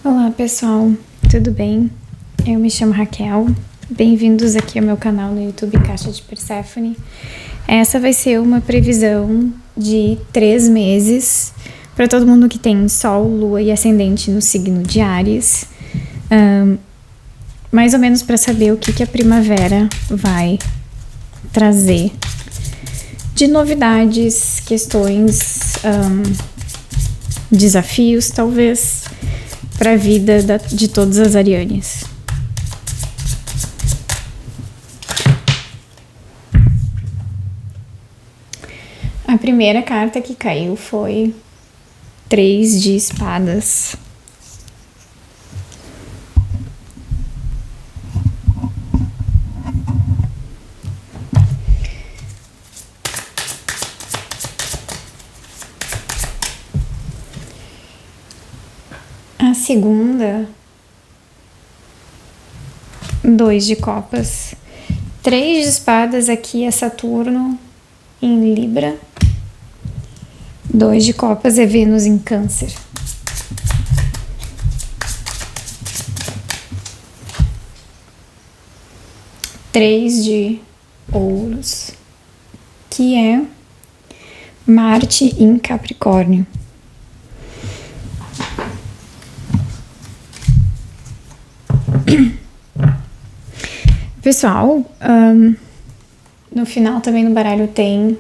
Olá pessoal, tudo bem? Eu me chamo Raquel, bem-vindos aqui ao meu canal no YouTube Caixa de Perséfone. Essa vai ser uma previsão de 3 meses para todo mundo que tem Sol, Lua e Ascendente no signo de Áries, mais ou menos para saber o que a primavera vai trazer de novidades, questões, desafios talvez, para a vida de todas as arianes. A primeira carta que caiu foi 3 de espadas. A segunda, 2 de copas. 3 de espadas aqui é Saturno em Libra. 2 de copas é Vênus em Câncer. Três de ouros, que é Marte em Capricórnio. Pessoal, no final também no baralho tem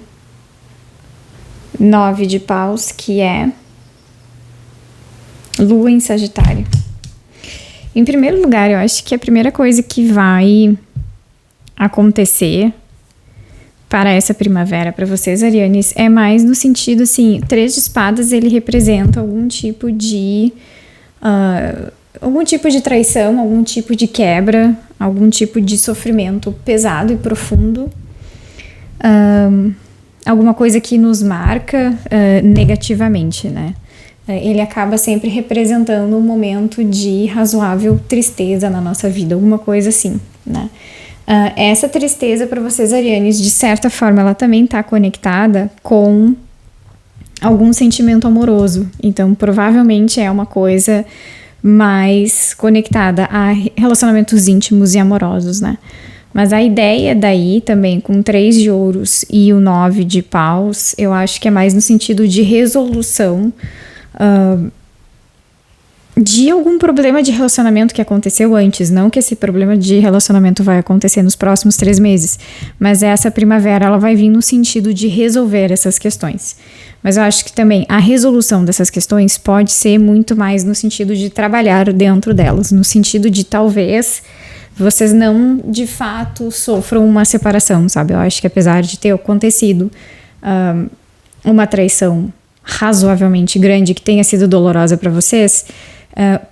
9 de paus, que é Lua em Sagitário. Em primeiro lugar, eu acho que a primeira coisa que vai acontecer para essa primavera, para vocês, arianes, é mais no sentido, assim, 3 de espadas, ele representa algum tipo de traição, algum tipo de quebra, algum tipo de sofrimento pesado e profundo, alguma coisa que nos marca negativamente, né? Ele acaba sempre representando um momento de razoável tristeza na nossa vida, alguma coisa assim, né? Essa tristeza para vocês, arianes, de certa forma, ela também está conectada com algum sentimento amoroso. Então, provavelmente é uma coisa mais conectada a relacionamentos íntimos e amorosos, né? Mas a ideia daí também, com 3 de ouros e o 9 de paus, eu acho que é mais no sentido de resolução de algum problema de relacionamento que aconteceu antes. Não que esse problema de relacionamento vai acontecer nos próximos 3 meses, mas essa primavera ela vai vir no sentido de resolver essas questões. Mas eu acho que também a resolução dessas questões pode ser muito mais no sentido de trabalhar dentro delas, no sentido de talvez vocês não de fato sofram uma separação, sabe? Eu acho que apesar de ter acontecido uma traição razoavelmente grande que tenha sido dolorosa para vocês,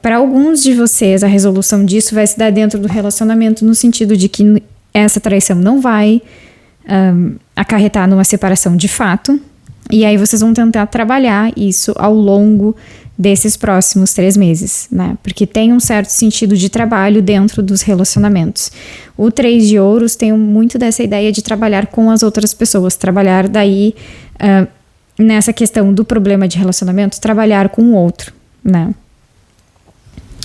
para alguns de vocês a resolução disso vai se dar dentro do relacionamento, no sentido de que essa traição não vai acarretar numa separação de fato. E aí vocês vão tentar trabalhar isso ao longo desses próximos 3 meses, né? Porque tem um certo sentido de trabalho dentro dos relacionamentos. O 3 de ouros tem muito dessa ideia de trabalhar com as outras pessoas, trabalhar daí nessa questão do problema de relacionamento, trabalhar com o outro, né?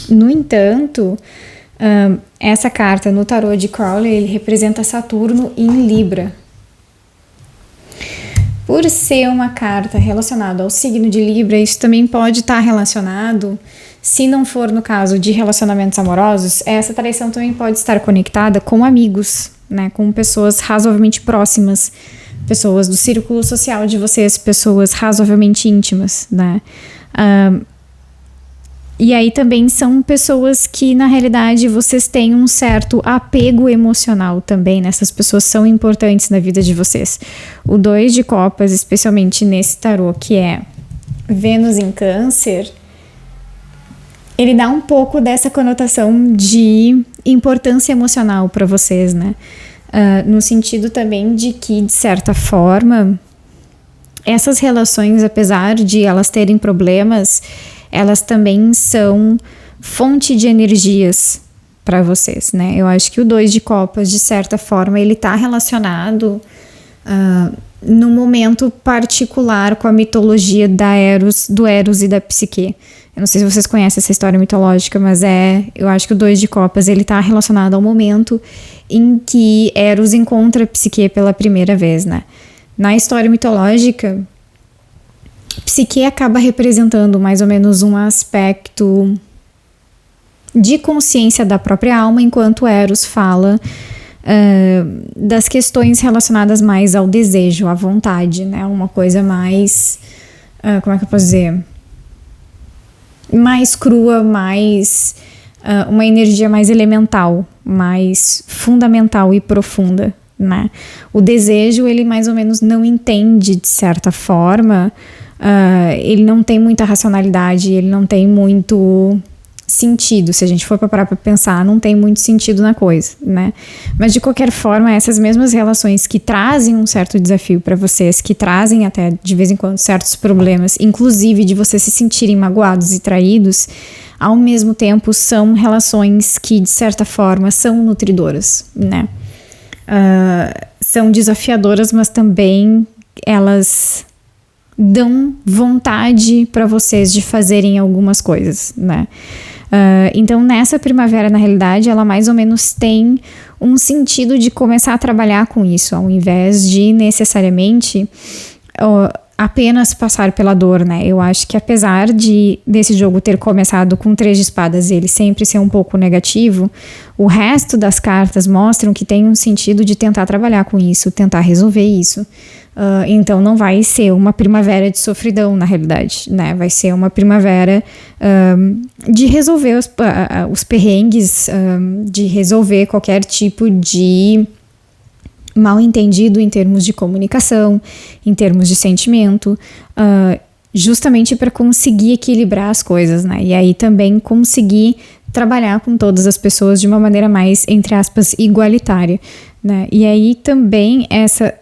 No entanto, essa carta no tarô de Crowley, ele representa Saturno em Libra. Por ser uma carta relacionada ao signo de Libra, isso também pode estar relacionado, se não for no caso de relacionamentos amorosos, essa traição também pode estar conectada com amigos, né, com pessoas razoavelmente próximas, pessoas do círculo social de vocês, pessoas razoavelmente íntimas, né? E aí também são pessoas que, na realidade, vocês têm um certo apego emocional também, né? Essas pessoas são importantes na vida de vocês. O 2 de copas, especialmente nesse tarô, que é Vênus em Câncer, ele dá um pouco dessa conotação de importância emocional para vocês, né? No sentido também de que, de certa forma, essas relações, apesar de elas terem problemas, elas também são fonte de energias para vocês, né? Eu acho que o 2 de copas, de certa forma, ele tá relacionado no momento particular com a mitologia do Eros e da Psique. Eu não sei se vocês conhecem essa história mitológica, mas eu acho que o 2 de copas, ele tá relacionado ao momento em que Eros encontra a Psique pela primeira vez, né? Na história mitológica, Psique acaba representando mais ou menos um aspecto de consciência da própria alma, enquanto Eros fala das questões relacionadas mais ao desejo, à vontade, né? Uma coisa mais, como é que eu posso dizer? Mais crua, mais uma energia mais elemental, mais fundamental e profunda, né? O desejo, ele mais ou menos não entende, de certa forma, ele não tem muita racionalidade, ele não tem muito sentido. Se a gente for parar para pensar, não tem muito sentido na coisa, né? Mas de qualquer forma, essas mesmas relações que trazem um certo desafio para vocês, que trazem até de vez em quando certos problemas, inclusive de vocês se sentirem magoados e traídos, ao mesmo tempo são relações que de certa forma são nutridoras, né? São desafiadoras, mas também elas dão vontade para vocês de fazerem algumas coisas, né? Então nessa primavera, na realidade, ela mais ou menos tem um sentido de começar a trabalhar com isso, ao invés de necessariamente apenas passar pela dor, né? Eu acho que apesar desse jogo ter começado com 3 de espadas e ele sempre ser um pouco negativo, o resto das cartas mostram que tem um sentido de tentar trabalhar com isso, tentar resolver isso. Então não vai ser uma primavera de sofridão, na realidade, né? Vai ser uma primavera de resolver os perrengues, de resolver qualquer tipo de mal entendido em termos de comunicação, em termos de sentimento, justamente para conseguir equilibrar as coisas, né? E aí também conseguir trabalhar com todas as pessoas de uma maneira mais, entre aspas, igualitária, né? E aí também essa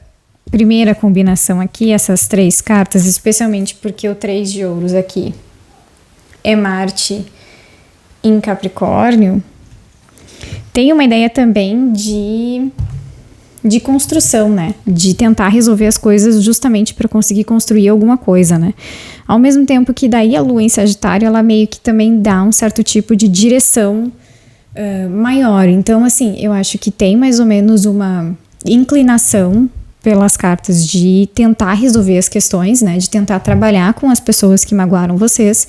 primeira combinação aqui, essas 3 cartas, especialmente porque o 3 de ouros aqui é Marte em Capricórnio, tem uma ideia também de construção, né? De tentar resolver as coisas justamente para conseguir construir alguma coisa, né? Ao mesmo tempo que daí a Lua em Sagitário, ela meio que também dá um certo tipo de direção maior. Então, assim, eu acho que tem mais ou menos uma inclinação pelas cartas de tentar resolver as questões, né? De tentar trabalhar com as pessoas que magoaram vocês.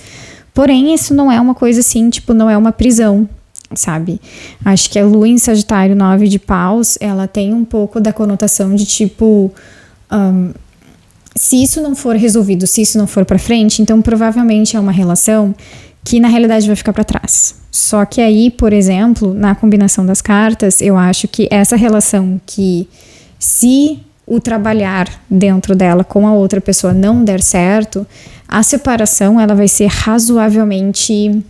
Porém, isso não é uma coisa assim, tipo, não é uma prisão, sabe? Acho que a Lua em Sagitário 9 de paus, ela tem um pouco da conotação de tipo, se isso não for resolvido, se isso não for pra frente, então provavelmente é uma relação que na realidade vai ficar pra trás. Só que aí, por exemplo, na combinação das cartas, eu acho que essa relação que, se o trabalhar dentro dela com a outra pessoa não der certo, a separação ela vai ser razoavelmente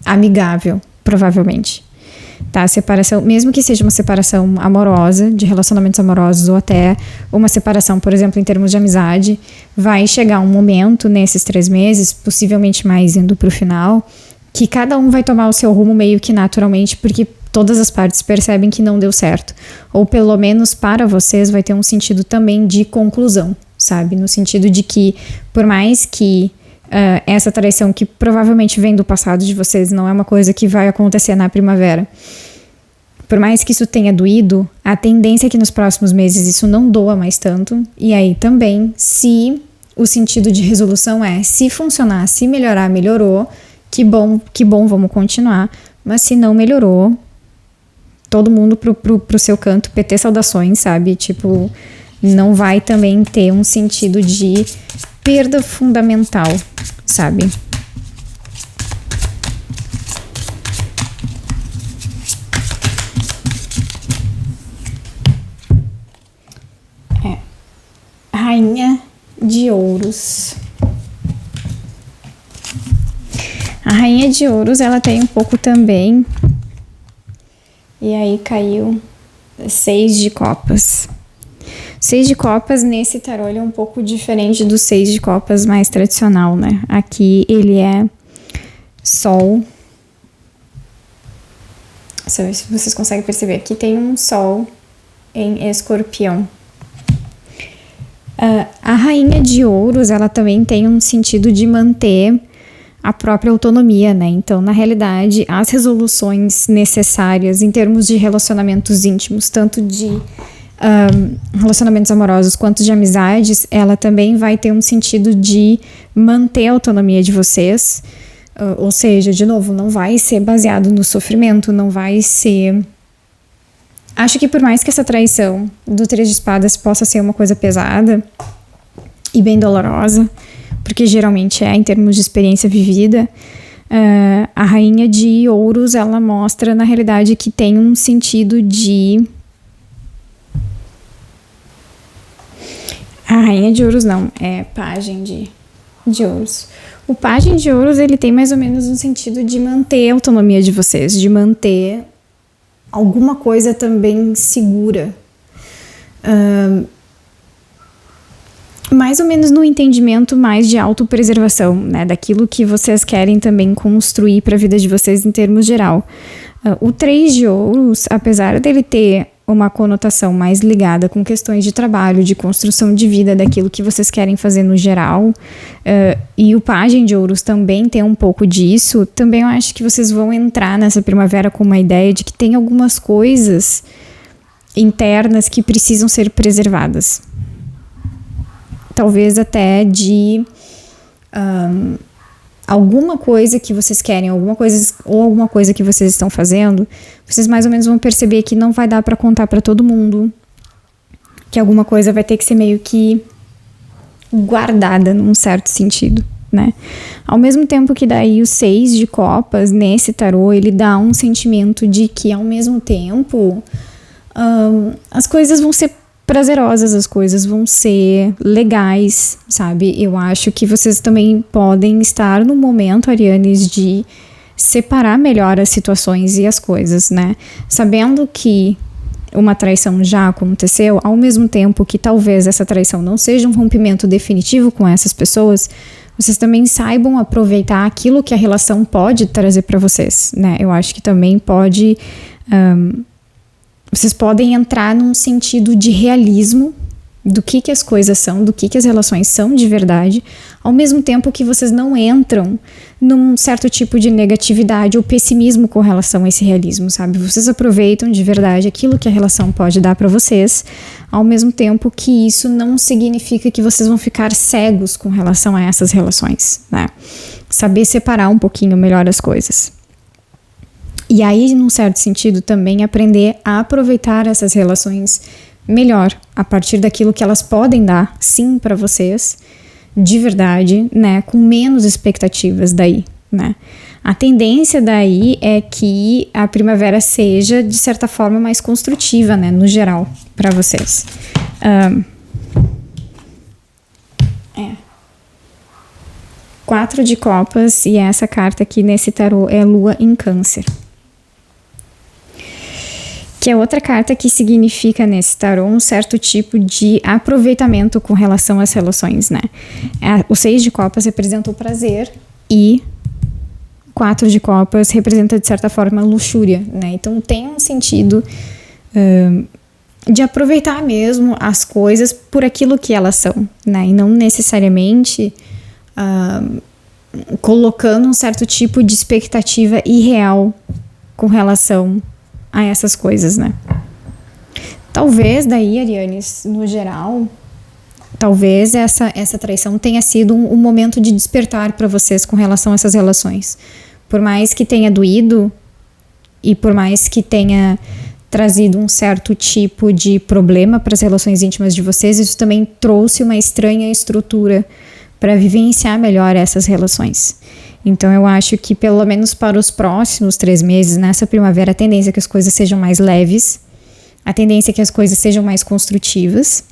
amigável, provavelmente. Tá? A separação, mesmo que seja uma separação amorosa, de relacionamentos amorosos, ou até uma separação, por exemplo, em termos de amizade, vai chegar um momento nesses 3 meses, possivelmente mais indo pro final, que cada um vai tomar o seu rumo meio que naturalmente, porque todas as partes percebem que não deu certo. Ou pelo menos para vocês vai ter um sentido também de conclusão, sabe? No sentido de que, por mais que essa traição que provavelmente vem do passado de vocês não é uma coisa que vai acontecer na primavera, por mais que isso tenha doído, a tendência é que nos próximos meses isso não doa mais tanto. E aí também, se o sentido de resolução se funcionar, se melhorar, melhorou, que bom, vamos continuar. Mas se não melhorou, todo mundo pro seu canto, PT saudações, sabe? Tipo, não vai também ter um sentido de perda fundamental, sabe? Rainha de Ouros. A Rainha de Ouros, ela tem um pouco também. E aí caiu 6 de copas. 6 de copas nesse tarô ele é um pouco diferente do 6 de copas mais tradicional, né? Aqui ele é Sol. Se vocês conseguem perceber, aqui tem um Sol em Escorpião. A rainha de ouros, ela também tem um sentido de manter a própria autonomia, né? Então, na realidade, as resoluções necessárias em termos de relacionamentos íntimos, tanto de relacionamentos amorosos quanto de amizades, ela também vai ter um sentido de manter a autonomia de vocês. Ou seja, de novo, não vai ser baseado no sofrimento, não vai ser... Acho que por mais que essa traição do 3 de espadas possa ser uma coisa pesada e bem dolorosa, porque geralmente é em termos de experiência vivida, a rainha de ouros, ela mostra na realidade que tem um sentido de... A rainha de ouros não, é pajem de ouros. O pajem de ouros, ele tem mais ou menos um sentido de manter a autonomia de vocês, de manter alguma coisa também segura. Mais ou menos no entendimento mais de autopreservação, né? Daquilo que vocês querem também construir para a vida de vocês em termos geral. O 3 de ouros, apesar dele ter uma conotação mais ligada com questões de trabalho, de construção de vida, daquilo que vocês querem fazer no geral, e o pajem de ouros também tem um pouco disso, também eu acho que vocês vão entrar nessa primavera com uma ideia de que tem algumas coisas internas que precisam ser preservadas. Talvez até de alguma coisa que vocês querem, alguma coisa que vocês estão fazendo, vocês mais ou menos vão perceber que não vai dar para contar para todo mundo, que alguma coisa vai ter que ser meio que guardada num certo sentido, né? Ao mesmo tempo que daí o 6 de copas nesse tarô, ele dá um sentimento de que ao mesmo tempo as coisas vão ser prazerosas, as coisas vão ser legais, sabe? Eu acho que vocês também podem estar no momento, Arianes, de separar melhor as situações e as coisas, né? Sabendo que uma traição já aconteceu, ao mesmo tempo que talvez essa traição não seja um rompimento definitivo com essas pessoas, vocês também saibam aproveitar aquilo que a relação pode trazer para vocês, né? Eu acho que também pode... vocês podem entrar num sentido de realismo do que as coisas são, do que as relações são de verdade, ao mesmo tempo que vocês não entram num certo tipo de negatividade ou pessimismo com relação a esse realismo, sabe? Vocês aproveitam de verdade aquilo que a relação pode dar para vocês, ao mesmo tempo que isso não significa que vocês vão ficar cegos com relação a essas relações, né? Saber separar um pouquinho melhor as coisas. E aí, num certo sentido, também aprender a aproveitar essas relações melhor, a partir daquilo que elas podem dar, sim, para vocês, de verdade, né, com menos expectativas daí, né. A tendência daí é que a primavera seja, de certa forma, mais construtiva, né, no geral, para vocês. 4 de copas, e essa carta aqui nesse tarô é Lua em Câncer. Que é outra carta que significa nesse tarô um certo tipo de aproveitamento com relação às relações, né? O 6 de copas representa o prazer e 4 de copas representa, de certa forma, a luxúria, né? Então tem um sentido de aproveitar mesmo as coisas por aquilo que elas são, né? E não necessariamente colocando um certo tipo de expectativa irreal com relação a essas coisas, né? Talvez daí, Arianes, no geral, talvez essa traição tenha sido um momento de despertar para vocês com relação a essas relações. Por mais que tenha doído e por mais que tenha trazido um certo tipo de problema para as relações íntimas de vocês, isso também trouxe uma estranha estrutura para vivenciar melhor essas relações. Então eu acho que pelo menos para os próximos 3 meses, nessa primavera, a tendência é que as coisas sejam mais leves, a tendência é que as coisas sejam mais construtivas,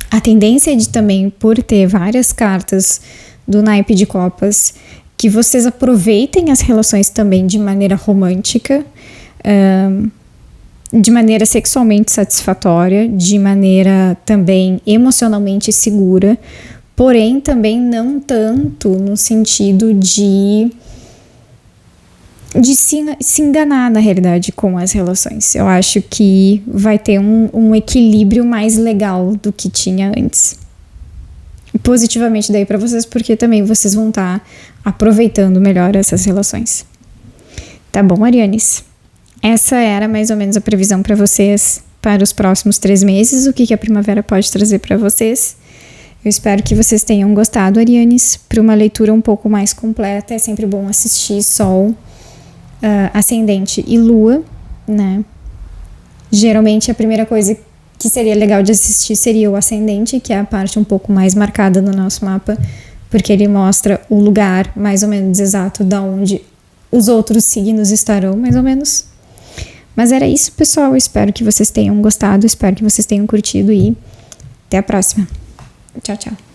a tendência é de também, por ter várias cartas do naipe de copas, que vocês aproveitem as relações também de maneira romântica, de maneira sexualmente satisfatória, de maneira também emocionalmente segura, porém, também não tanto no sentido de de se enganar, na realidade, com as relações. Eu acho que vai ter um equilíbrio mais legal do que tinha antes. Positivamente daí pra vocês, porque também vocês vão estar aproveitando melhor essas relações. Tá bom, Arianes? Essa era mais ou menos a previsão pra vocês para os próximos 3 meses, o que a primavera pode trazer pra vocês. Eu espero que vocês tenham gostado, Arianes. Para uma leitura um pouco mais completa, é sempre bom assistir Sol, Ascendente e Lua, né? Geralmente a primeira coisa que seria legal de assistir seria o Ascendente, que é a parte um pouco mais marcada no nosso mapa, porque ele mostra o lugar mais ou menos exato da onde os outros signos estarão, mais ou menos. Mas era isso, pessoal. Eu espero que vocês tenham gostado, espero que vocês tenham curtido e até a próxima. Tchau, tchau.